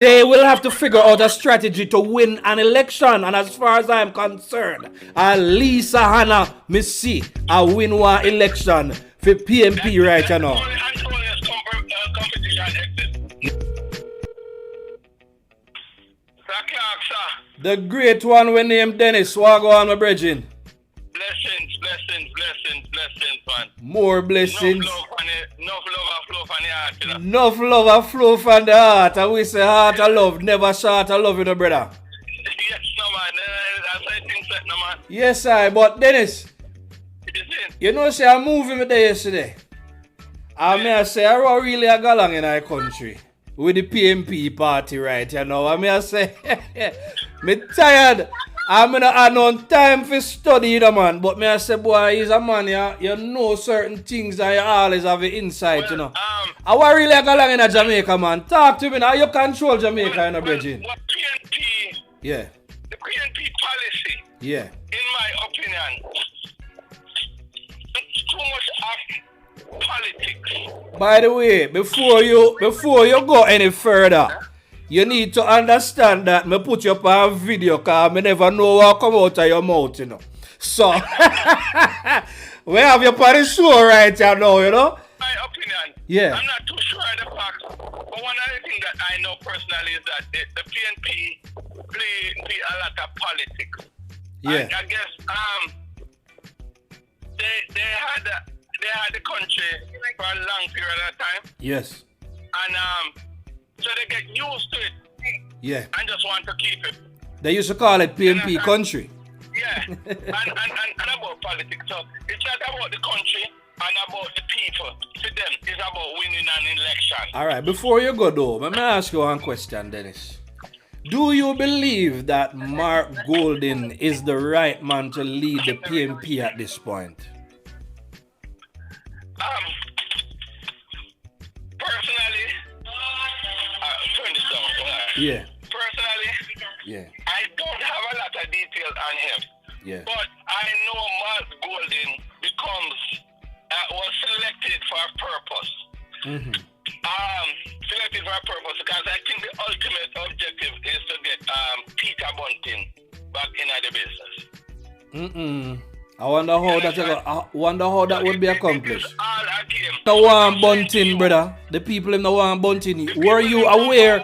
They will have to figure out a strategy to win an election. And as far as I'm concerned, at least Hanna, me see a win one election for PNP right now. The great one we named Dennis. What go on, my brethren? Blessings, man. More blessings. Enough love and flow from the heart, you know. Enough love and flow from the heart. And we say heart of love, never short of love, you know, brother. Yes, no, man. That's how things set, no, man. Yes, but Dennis, you know, say I moved me there yesterday. And I say, I really a go along in our country with the PNP party, right? You know, I say, me tired. I'm not have no time for study, you know, man. But I say, boy, he's a man, you know certain things and you always have the insight, you know. I want really go along in Jamaica, man. Talk to me now. You control Jamaica, you know, Bridget. What PNP, yeah. The PNP policy, yeah, in my opinion, it's too much of politics. By the way, before you go any further, you need to understand that me put you up on video because I never know what come out of your mouth, you know. So, we have your party show right now, you know. My opinion, yeah. I'm not too sure of the facts, but one of the things that I know personally is that the PNP play a lot of politics. Yeah. I guess they had the country for a long period of time. Yes. And so they get used to it. Yeah. And just want to keep it. They used to call it PNP country. Yeah. and about politics. So it's not about the country and about the people. To them, it's about winning an election. All right. Before you go though, let me ask you one question, Dennis. Do you believe that Mark Golding is the right man to lead the PNP at this point? Personally, turn this down. Yeah. Personally, yeah. I don't have a lot of details on him. Yeah. But I know Mark Golding was selected for a purpose. Mm-hmm. Selected for a purpose because I think the ultimate objective is to get Peter Bunting back into the business. I wonder how that would be accomplished. The one Bunting, brother. The people in the one Bunting. Were you aware?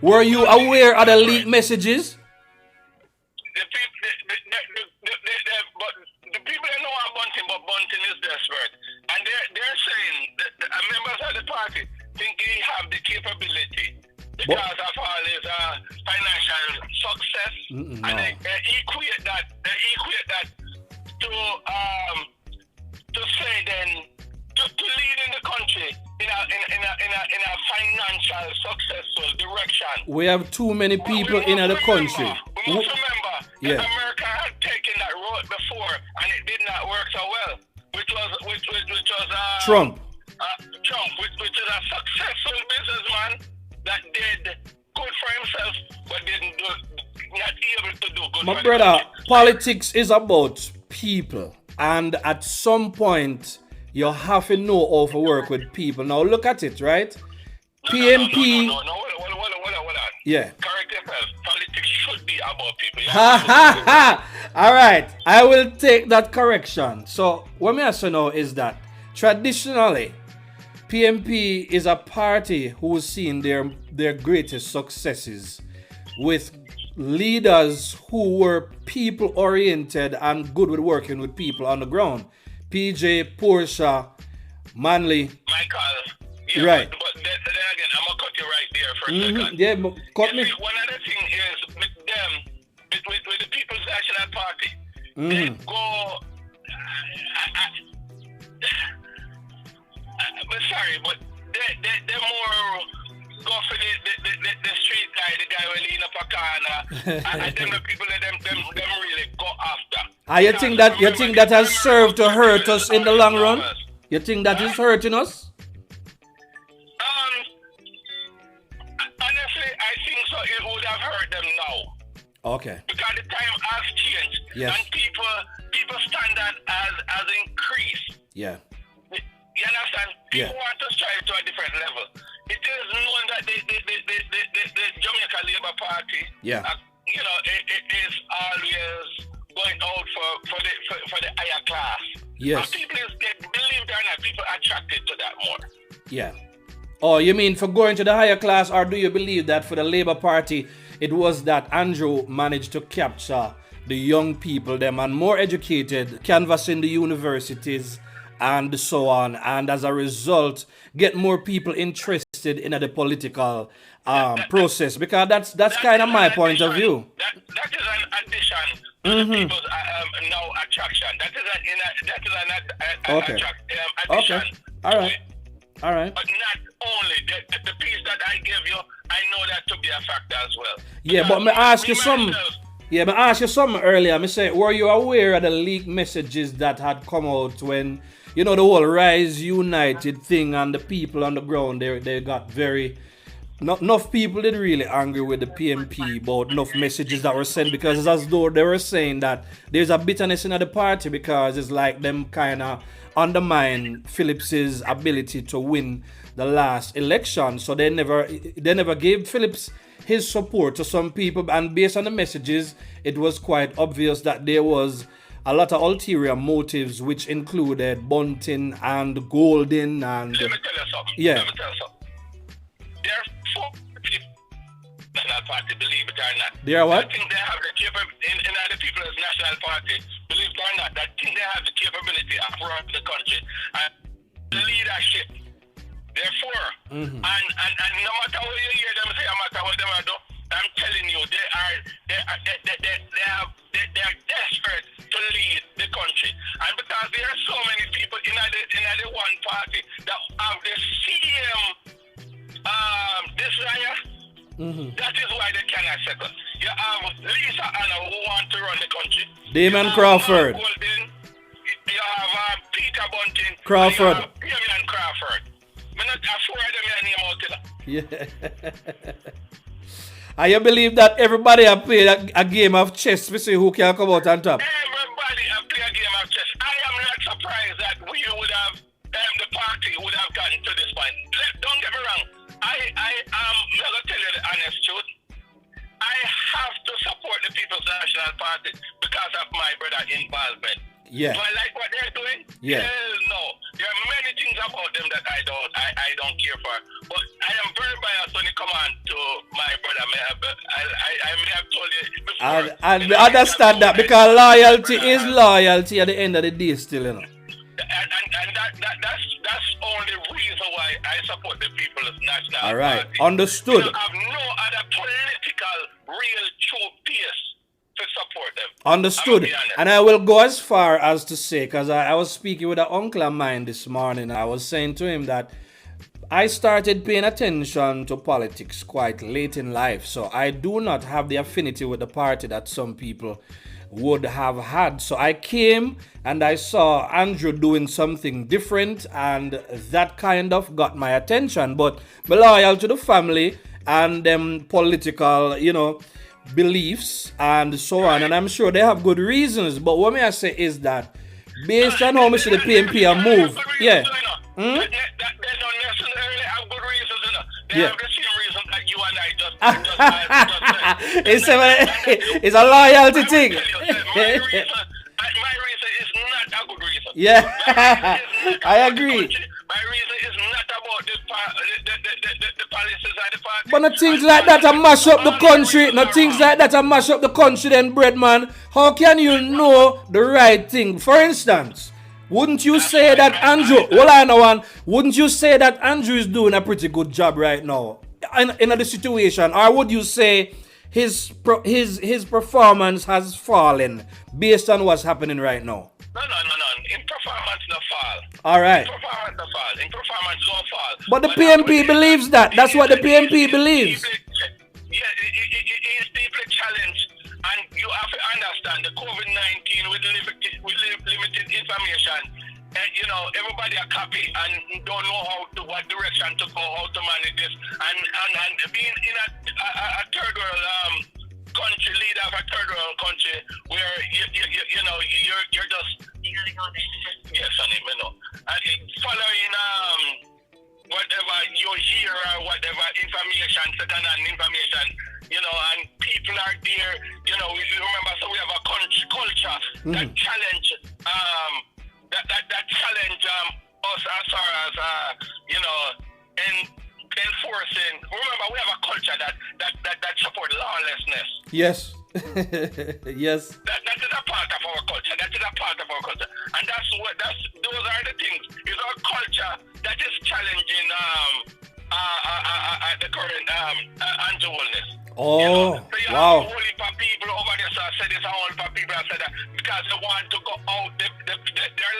Were you aware of the leaked messages? The people in the one Bunting, but Bunting is desperate, and they're saying that the members of the party think he have the capability because of all his financial success, no. and they equate that to say then to lead in the country in a financial successful direction. We have too many people in the country. We must remember that America had taken that road before and it did not work so well, which was Trump. Trump, which is a successful businessman that did good for himself, but not able to do good My for brother, politics is about people, and at some point you have to know how to work with people. Now look at it, right? PNP. No, hold on. Yeah. Correct yourself. Politics should be about people. All right, I will take that correction. So what I say now is that traditionally, PNP is a party who's seen their greatest successes with leaders who were people-oriented and good with working with people on the ground. PJ, Portia, Manley. Michael. Yeah, right. But then again, I'm going to cut you right there for a second. Yeah, but cut me. See, one other thing is with them, with the People's National Party, they go... sorry, but they're more go for the street guy, the guy will lean up a corner, and them the people that them really go after. You think that has served to hurt us in the long run? You think that is hurting us? Honestly, I think so. It would have hurt them now. Okay. Because the time has changed, yes. and people standard has increased. Yeah. You understand? Yeah. People want to strive to a different level. It is known that the Jamaica Labour Party, Yeah. you know, it is always going out for the higher class. Yes. And people believe it or not, people are attracted to that more. Yeah. Oh, you mean for going to the higher class, or do you believe that for the Labour Party, it was that Andrew managed to capture the young people, them, and more educated, canvassing the universities and so on, and as a result, get more people interested in the political process? Because that's kind of my point of view. That is an addition to the people's now attraction. That is an Okay. addition. Okay. All right. All right. But not only the piece that I gave you, I know that to be a factor as well. Yeah, but me ask you something. Yeah, but I asked you something earlier. I say, were you aware of the leaked messages that had come out when, you know, the whole Rise United thing, and the people on the ground, they got very... Not enough people did really angry with the PNP about enough messages that were sent, because it's as though they were saying that there's a bitterness in the party because it's like them kind of undermine Phillips's ability to win the last election. So they never gave Phillips his support to some people, and based on the messages, it was quite obvious that there was a lot of ulterior motives, which included Bunting and Golding and... Let me tell you something. Yeah. Let me tell you something. There are 4 people in the National Party, believe it or not. There are what? I think they have the capability, in the People's National Party, believe it or not, I think they have the capability of running the country and the leadership. Therefore, and no matter what you hear them say, no matter what they do, I'm telling you, they are desperate to lead the country. And because there are so many people in the one party that have the same desire, that is why they cannot settle. You have Lisa Hanna who want to run the country. Damon Crawford. Golding, you have Peter Bunting. Crawford. You have Damon Crawford. I'm not afraid of your name out there. And you believe that everybody have played a game of chess to see who can come out on top? Everybody have played a game of chess. I am not surprised that we would have, the party would have gotten to this point. Don't get me wrong. I'm going to tell you the honest truth. I have to support the People's National Party because of my brother involvement. Yeah. Do I like what they're doing? Yeah. Hell no. There are many things about them that I don't care for. But I am very biased when it comes on to my brother. I may have told you before. And I understand that, because loyalty is loyalty at the end of the day still, you know. And that's only reason why I support the People's National All right. Party. Understood. You have no other political real true base to support them. Understood. And I will go as far as to say, because I was speaking with an uncle of mine this morning, I was saying to him that I started paying attention to politics quite late in life, so I do not have the affinity with the party that some people would have had. So I came and I saw Andrew doing something different, and that kind of got my attention. But be loyal to the family and them political, you know, beliefs and so on, and I'm sure they have good reasons. But what may I say is that based on how much the PNP are moved, yeah. They don't necessarily have good reasons, you know. They have the same reason that you and I just said. It's a loyalty thing. My reason is not a good reason. Yeah. I agree. My reason is not about the policies of the party. But no things like that are mash up the country. No things like that are mash up the country then, breadman. How can you know the right thing? For instance, wouldn't you say that Andrew, wouldn't you say that Andrew is doing a pretty good job right now in the situation? Or would you say his performance has fallen based on what's happening right now? No. In performance, no fall. All right. In performance, no fall. In performance, no fall. But the PNP believes that. That's what the PNP believes. Yeah, it is deeply challenged. And you have to understand the COVID-19 with limited information. You know, everybody are copy and don't know what direction to go, how to manage this. And being in a third world country, leader of a third world country, where you know you're just yes, honey, you know, and following hear or whatever information, second-hand information, you know, and people are there, you know, if you remember, so we have a culture that challenge, that challenge us as far as, you know, enforcing. Remember, we have a culture that support lawlessness. Yes. Yes. That is a part of our culture. That is a part of our culture, and those are the things. It's our culture that is challenging the current undualness. Oh, you know? So you wow. have a whole heap of people over there. So I said this. A whole heap of people have said that because they want to go out. Their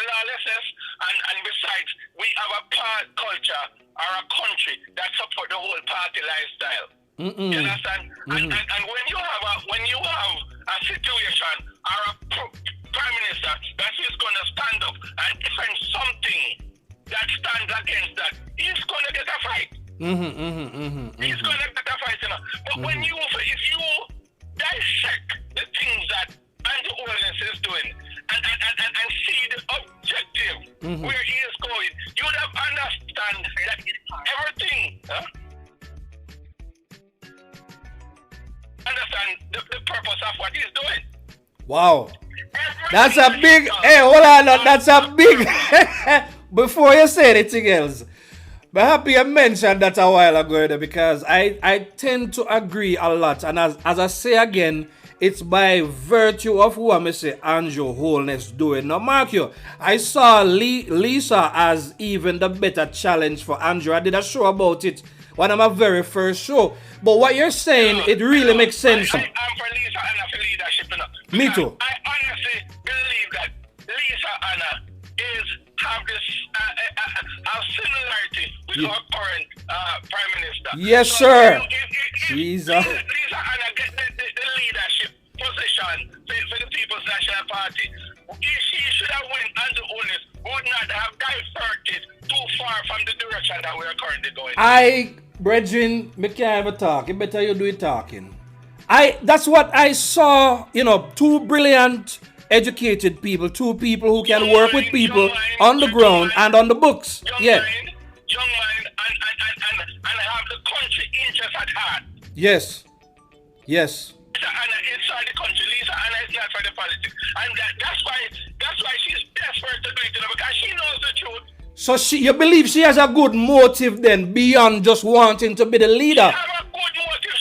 lawlessness, and besides, we have a culture or a country that support the whole party lifestyle. You understand? And when you have a situation or a prime minister that is going to stand up and defend something that stands against that, he's going to get a fight. He's going to get a fight, you know. But if you dissect the things that Andrew Golding'S is doing and see the objective where he is going, you would have understand that everything. Understand the purpose of what he's doing. Wow. That's a big, hey, hold on, that's a big, before you say anything else, but happy you mentioned that a while ago, because I tend to agree a lot, and as I say again, it's by virtue of who I say Andrew Holness doing. Now, mark you, I saw Lisa as even the better challenge for Andrew. I did a show about it, one of my very first show. But what you're saying, it really makes sense. I'm for Lisa Hanna for leadership, you know. Me too. I honestly believe that Lisa Hanna have this similarity with our current Prime Minister. Yes, so sir. If Jesus. Lisa Hanna get the leadership position for the People's National Party, she should have won Andrew Golding'S, would not have diverted too far from the direction that we are currently going. Brethren, me can't even talk. It better you do it talking. That's what I saw, you know, two brilliant, educated people, two people who can work with people on the ground and on the books. Young mind, and have the country interest at heart. Yes. Lisa Hanna inside the country. Lisa Hanna is not for the politics, and that's why she's desperate to do it, you know, because she knows the truth. So you believe she has a good motive then, beyond just wanting to be the leader? She has a good motive.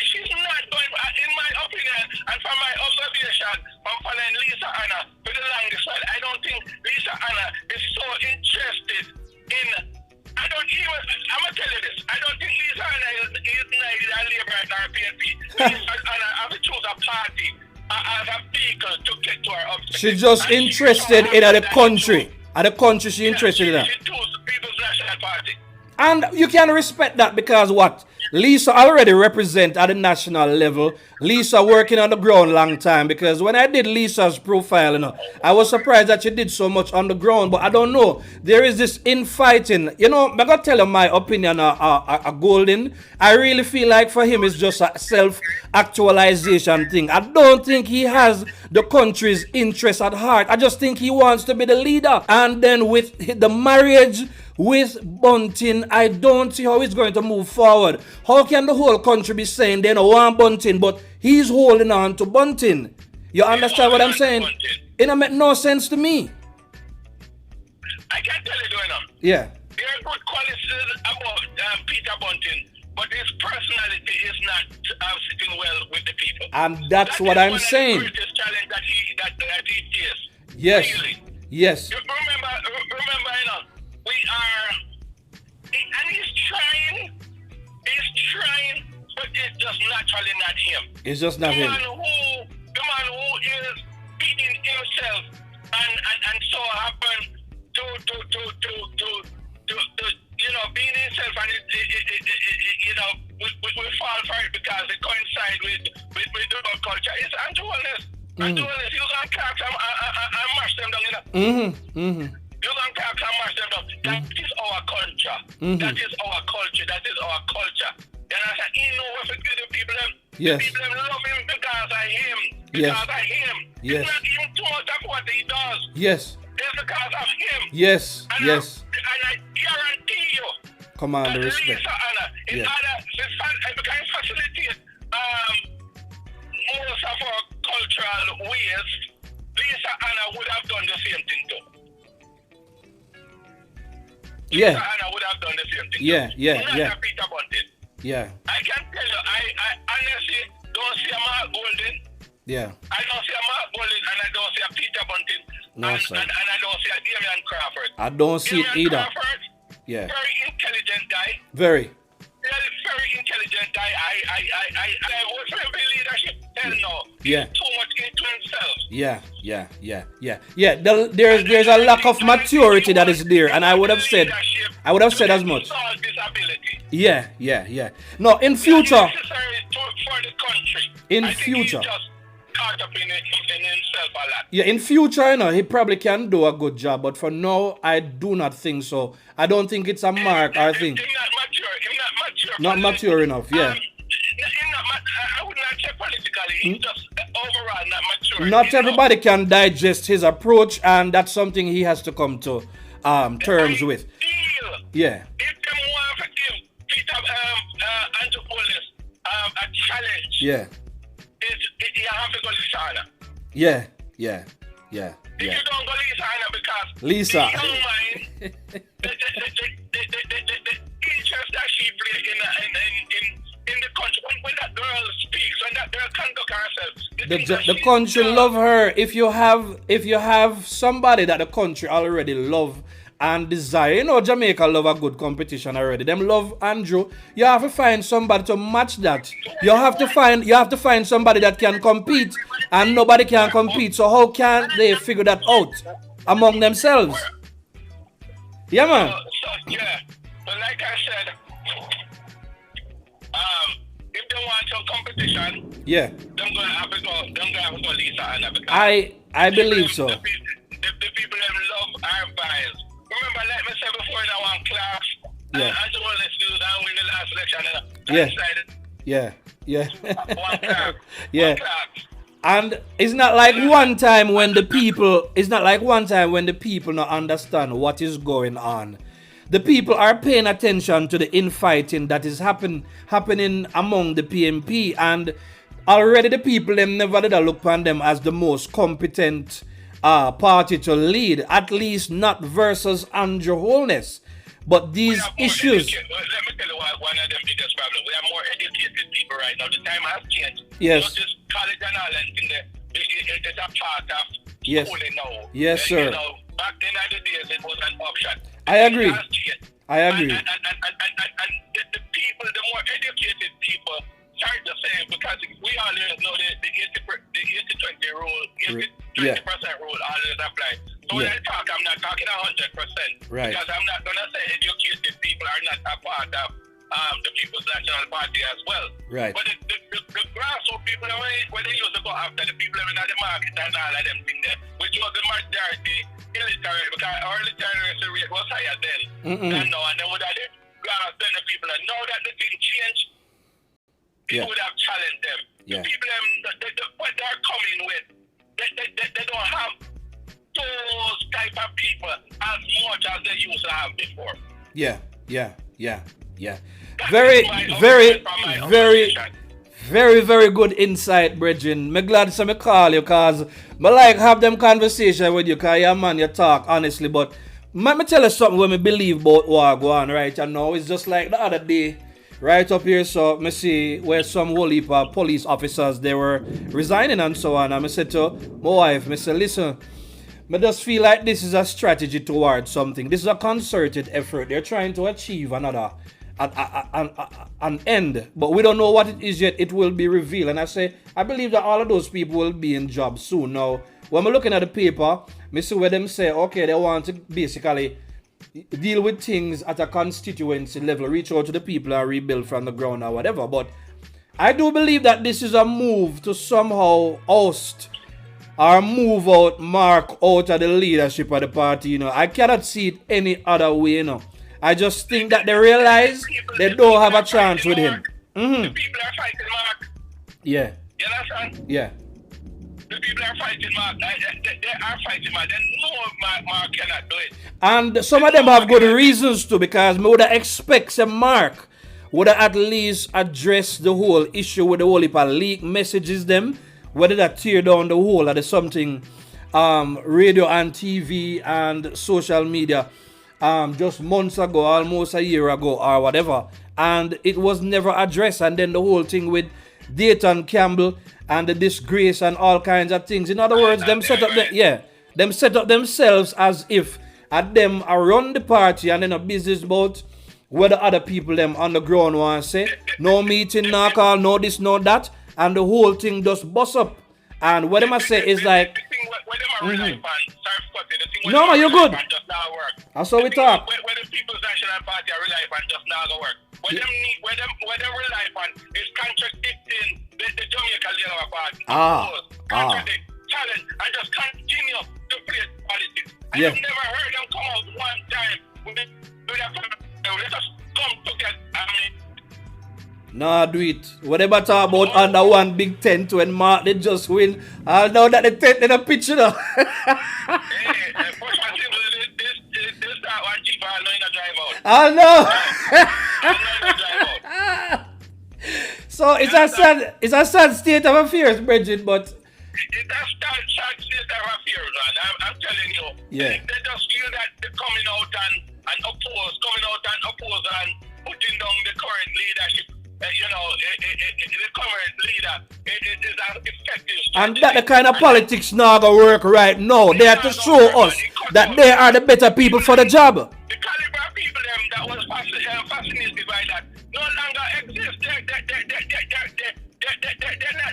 She's not going, in my opinion, and from my observation, from following Lisa Hanna for the longest while, I don't think Lisa Hanna is so interested in. I'm gonna tell you this. I don't think Lisa Hanna is neither a Labour nor a PNP. Lisa Hanna has to choose a party as a vehicle to get to her objective. She's just interested in the country. At the country she's interested in that. She chose the People's National Party. And you can respect that because what? Lisa already represent at the national level. Lisa working on the ground long time, because when I did Lisa's profile, you know, I was surprised that she did so much on the ground. But I don't know. There is this infighting. You know, I'm going to tell you my opinion on Golding. I really feel like for him it's just a self-actualization thing. I don't think he has the country's interest at heart. I just think he wants to be the leader. And then with the marriage with Bunting, I don't see how it's going to move forward. How can the whole country be saying they don't want Bunting, but he's holding on to Bunting? You understand what I'm saying? It don't make no sense to me. I can tell you, doing yeah. There are good qualities about Peter Bunting, but his personality is not sitting well with the people. And that's what I'm saying. That is the greatest challenge that he faces. Yes. Really. Yes. Remember, you know, we are, and he's trying, but it's just naturally not him. It's just not him. The man who is beating himself and so happen to you know, being himself, and you know, we fall for it because it coincides with the whole culture. It's anti-wellness. Anti-wellness, you can crack them and mash them down, you know. You can crack and mash them down. That is our culture. That is our culture. That is our culture. And I said, you know what to do the people them. Yes. The people them love him because of him. Yes. Because of him. Yes. It's not even too much of what he does. Yes. It's because of him. Yes. And yes. And I guarantee you command the respect. Lisa Hanna, in order to facilitate most of our cultural ways, Lisa Hanna would have done the same thing too. Yeah. Lisa Hanna would have done the same thing Yeah, too. yeah, Not yeah. a Peter Bunting. Yeah, I can tell you, I honestly don't see a Mark Golding. yeah. I don't see a Mark Golding, and I don't see a Peter Bunting. No, and, sir. and I don't see a Damian Crawford. I don't see it Damian either. Crawford, Yeah. very intelligent guy. Very. Very intelligent guy. I was for leadership. Hell no. Yeah. He's too much into himself. Yeah. There's a lack of maturity that is there, and I would have said as much. Yeah. No, in future. Necessary for the country. In I think future. He's just caught up in himself a lot. Yeah, in future, he probably can do a good job, but for now, I do not think so. I don't think it's a mark or thing. He's not mature. Not mature enough, yeah. I would not say politically. He's just overall not mature. Not everybody can digest his approach, and that's something he has to come to terms with. Yeah. If them want to give Peter Andrew Police a challenge, Yeah. you have to go to Hanna. Yeah. If you don't go Lisa Hanna because Lisa. in your mind, the interest that she played in the country, when that girl speaks, when that girl conduct herself, The country love her. If you have somebody that the country already love and desire, Jamaica love a good competition already. Them love Andrew. You have to find somebody to match that. You have to find somebody that can compete, and nobody can compete. So how can they figure that out among themselves? Yeah, man. But like I said, if they want some competition, Yeah. them gonna have to go Lisa Hanna. I believe so. The people that love our bias. Remember, like me said before, in our class, I just want to do that win the last election. Yeah. One class. Yeah. One class. And it's not like one time when the people not understand what is going on. The people are paying attention to the infighting that is happening among the PNP, and already the people them never did look upon them as the most competent party to lead, at least not versus Andrew Holness. But these issues. Let me tell you one of the biggest problems. We have more educated people right now. The time has changed. Yes. This college and all and it's a part of schooling now. Yes, sir. Back in the days, it was an option. I agree. I agree. And the people, the more educated people, start to say, because we always know the 80-20 rule, 20% rule always apply. So when I talk, I'm not talking 100%. Right. Because I'm not going to say educated people are not a part of the People's National Party as well. Right. But the grassroots people, when they used to go after the people in the market and all of them things there, which was the majority illiterate, because our literacy rate was higher then than now, and they would have then the people. And now that the thing changed, it would have challenged them. The people, what they're coming with, they don't have those type of people as much as they used to have before. Yeah. Very good insight, Bridging. Me glad to me call you, cause me like have them conversation with you, cause you're a man, you talk honestly, but me tell you something when me believe about what go on, right? And now it's just like the other day, right up here, so me see where some whole heap of police officers, they were resigning and so on, and I said to my wife, me say, listen, I just feel like this is a strategy towards something. This is a concerted effort. They're trying to achieve an end, but we don't know what it is yet. It will be revealed. And I say, I believe that all of those people will be in jobs soon. Now, when I'm looking at the paper, I see where them say, okay, they want to basically deal with things at a constituency level, reach out to the people and rebuild from the ground or whatever. But I do believe that this is a move to somehow oust or move out Mark out of the leadership of the party, I cannot see it any other way, I just think that they realize they don't have a chance with him. The people are fighting Mark. Yeah. You understand? Yeah. the people are fighting Mark. They are fighting Mark. They know Mark cannot do it. And some of them have good reasons to, because me would expect some Mark would at least address the whole issue with the whole heap of leak messages them, whether that tear down the whole or there's something radio and TV and social media just months ago, almost a year ago or whatever, and it was never addressed. And then the whole thing with Dayton Campbell and the disgrace and all kinds of things. In other words, them set up themselves as if at them around the party and then a business about where the other people them on the ground want to say no meeting, no call, no this, no that, and the whole thing just bust up. And what them I say is like, no, you're good. That's how we talk. When the People's National Party are relying on just now go work. What them rely on is contradicting the Jamaica Labour Party. Contradict, challenge, and just continue to play politics. I have never heard them come out one time with let us come together. Nah, do it. Whatever talk about under one big tent when Mark they just win. I know that the tent in a picture now. Hey, this that one cheap, I know in a drive out. I know. So it's a sad state of affairs, Bridget, but it's a sad state of affairs, man. I'm telling you. Yeah. They just feel that they're coming out and oppose and putting down the current leadership. The current leader is an effective strategy. And that the kind of politics now gonna work right now. They have to show us that they are the better people for the job. The caliber of people them that was fascinated by that no longer exist.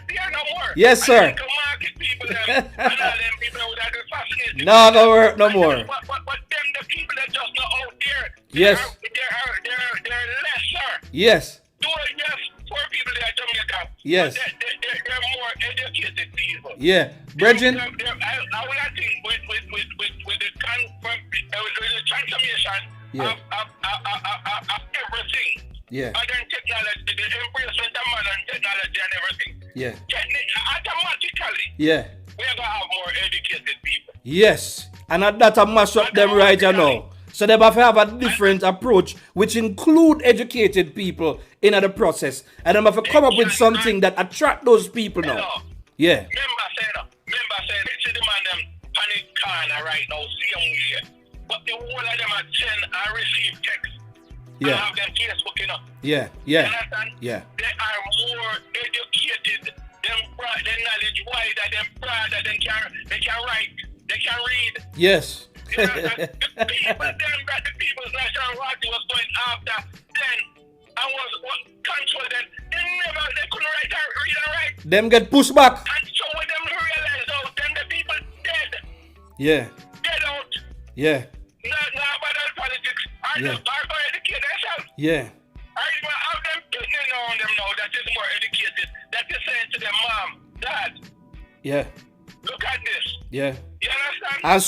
They're no more. Yes, sir. The market people them and all them people that are fascinated. No, gonna work no more. But them the people that just not out there. Yes. They're lesser. Yes. Poor people in Jamaica. Yes. They're more educated people. Yeah. Brethren. I would think with the transformation of everything. Yeah. Modern technology, the embracement of modern technology and everything. Yeah. Automatically. Yeah. We're gonna have more educated people. Yes. And that a mash up them right now. So they have to have a different approach, which include educated people in the process. And they have to come up with something that attract those people now. Yeah. Remember saying, see the man them panic corner right now, see them here. But the whole of them are send and receive text. Yeah. And have them Facebook, you know. Yeah. You understand? Yeah. They are more educated, them knowledge wider, them broader, they can write, they can read. Yes. You know, the People's National Party was going after then and was controlled then. They couldn't read and write. Them get pushed back. And so when them realize out, then the people dead. Yeah. Dead out. Yeah. No about politics. I just are going to educate themselves. Yeah. I have them putting on them now that is more educated. That is saying to them, Mom, Dad. Yeah. Look at this. Yeah. You understand? And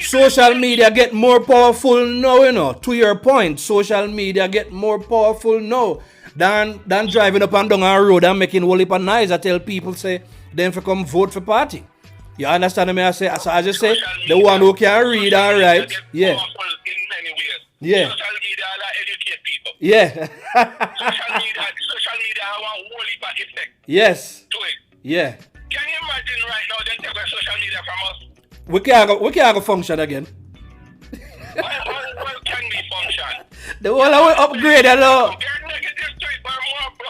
social media get more powerful now, you know. To your point, social media get more powerful now than driving up and down a road and making whole heap of noise. I tell people say them for come vote for party. You understand me? I say, so as I say, the one who can read and write. Yeah. Yeah. Social media educate people. Yeah. social media have a whole heap of effect. Yes. To it. Yeah. Can you imagine right now them take social media from us? We can't go function again. Well, can we function? The whole way upgrade, hello. They're negative to it, but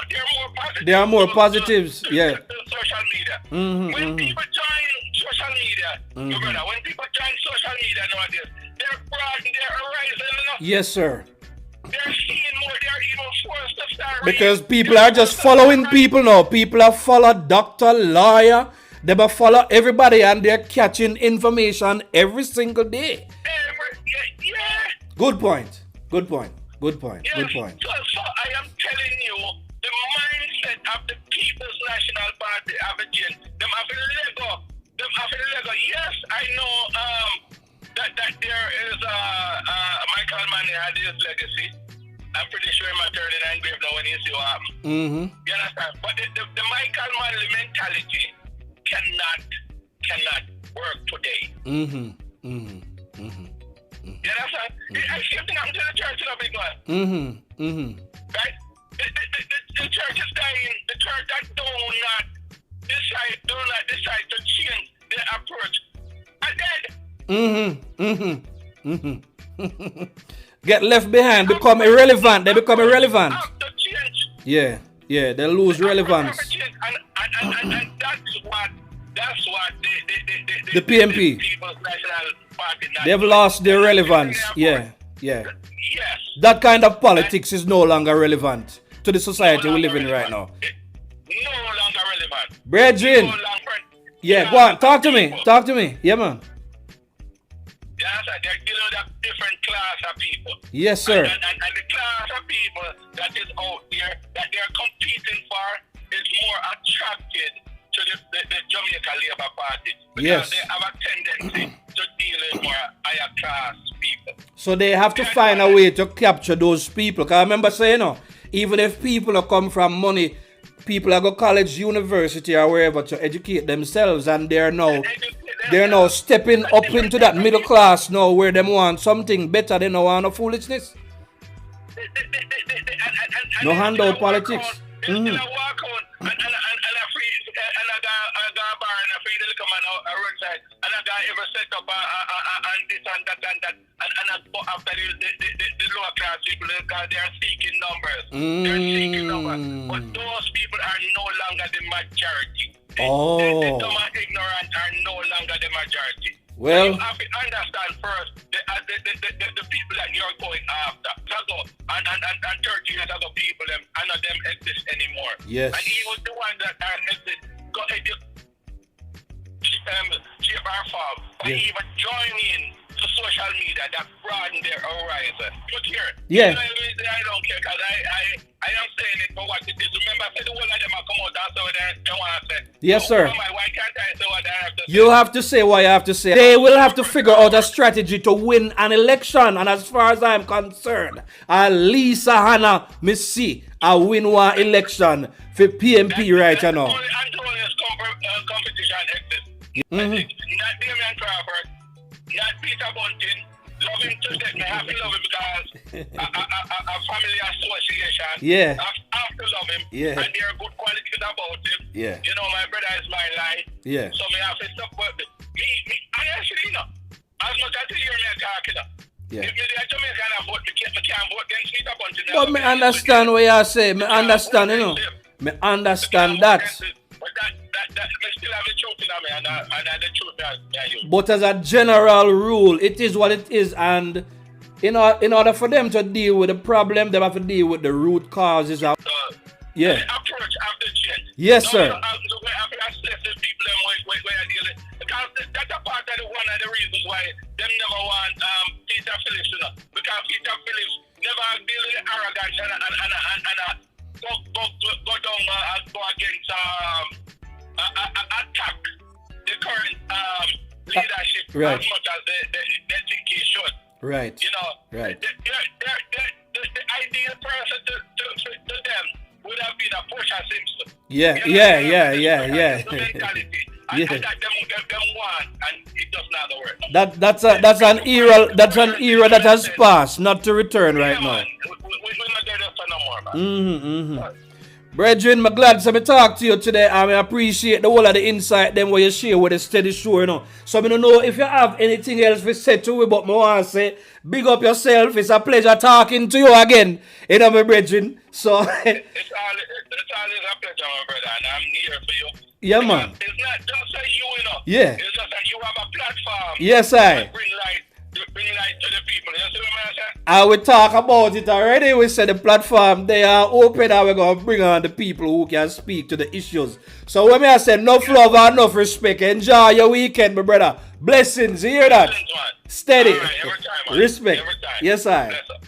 they're more positive. There are more positives, yeah. Social media. When people join social media, your brother, when people join social media nowadays, they're broadening their horizon enough. Yes, sir. They're seeing more, they're even forced to start because people are just following people now. People are follow doctor, lawyer. They will follow everybody and they're catching information every single day. Yeah. Good point. Good point. Good point. Yes. Good point. So I am telling you, the mindset of the People's National Party have a change. Them have a Lego. Yes, I know that there is Michael Mann had his legacy. I'm pretty sure he might turn it engraved now when you see what happened. You understand? But the Michael Manley mentality cannot work today. You understand? I see something happen to the church in a big one. Right? The church is dying. The church that do not decide to change their approach are dead. Get left behind, become irrelevant. They become irrelevant. After change. Yeah, they lose relevance. And that's what The PNP. People's National Party. They've lost their relevance. Yeah. Yes. That kind of politics is no longer relevant to the society we live in right now. No longer relevant. Brethren. No longer. Yeah, go on. Talk to me. Yeah, man. Yes, they're dealing with a different class of people. Yes, sir. And the class of people that is out there that they're competing for is more attracted to the Jamaica Labour Party. Because they have a tendency to deal with more higher class people. So they have to find a way to capture those people. Because I remember saying, even if people come from money, people that go college, university, or wherever to educate themselves, and they're now stepping up into that middle class now, where they want something better. They don't want no foolishness. No handout politics. And I got ever set up and this and that and that, and I go after the lower class people because they are seeking numbers. They're seeking numbers. But those people are no longer the majority. The dumb and ignorant are no longer the majority. Well, so you have to understand first the people that you're going after. And 30 years ago, people, none of them exist anymore. Yes. And even the ones that are exist, go shape our farm, or even join in to social media that broaden their horizon. But here, I don't care because I am saying it for what it is. Remember, I said the whole of them are come out and say what they want to say. Yes, sir. Why can't I say what I have to say? You have to say what you have to say. They will have to figure out a strategy to win an election. And as far as I'm concerned, at least Hanna, me see a win one election for PNP right now. Competition exists. Not Damian Crawford, not Peter Bunting. Love him to death. I have to love him because a family association. Yeah. I have to love him. Yeah. And there are good qualities about him. Yeah. You know, my brother is my life. Yeah. So me have to support me. Honestly, as much as you hear me talking, if me the Jamaican vote, me can't vote against Peter Bunting. But me understand what you say. Me understand, Me understand that. But that me still have the truth in me, and the truth that you. But as a general rule, it is what it is, and in order for them to deal with the problem, they have to deal with the root causes of. The approach of the change. Yes, sir. Because that's a part of one of the reasons why them never want Peter Phillips, because Peter Phillips never deal with arrogance and go down and go against attack the current leadership as much as they think he should. Right. Right. The ideal person to them would have been a Portia Simpson. Yeah. The mentality. And that them want, and it does not work. That's an era that has passed, not to return right now. We're not there for no more, man. Brethren, I'm glad to talk to you today. I appreciate the whole of the insight them what you share with the steady show, So I don't know if you have anything else to say to me, but I want to say, big up yourself. It's a pleasure talking to you again, my brethren. So it's always a pleasure, my brother, and I'm here for you. Yeah, man. It's not just that you, Yeah. It's just that you have a platform. Yes, I. Bring light to the people. You see what I'm saying? I will talk about it already. We said the platform, they are open and we're going to bring on the people who can speak to the issues. So when I say enough love and enough respect, enjoy your weekend, my brother. Blessings, you hear that? Blessings, man. Steady. All right, every time, man. Respect. Every time. Yes, I. Bless up.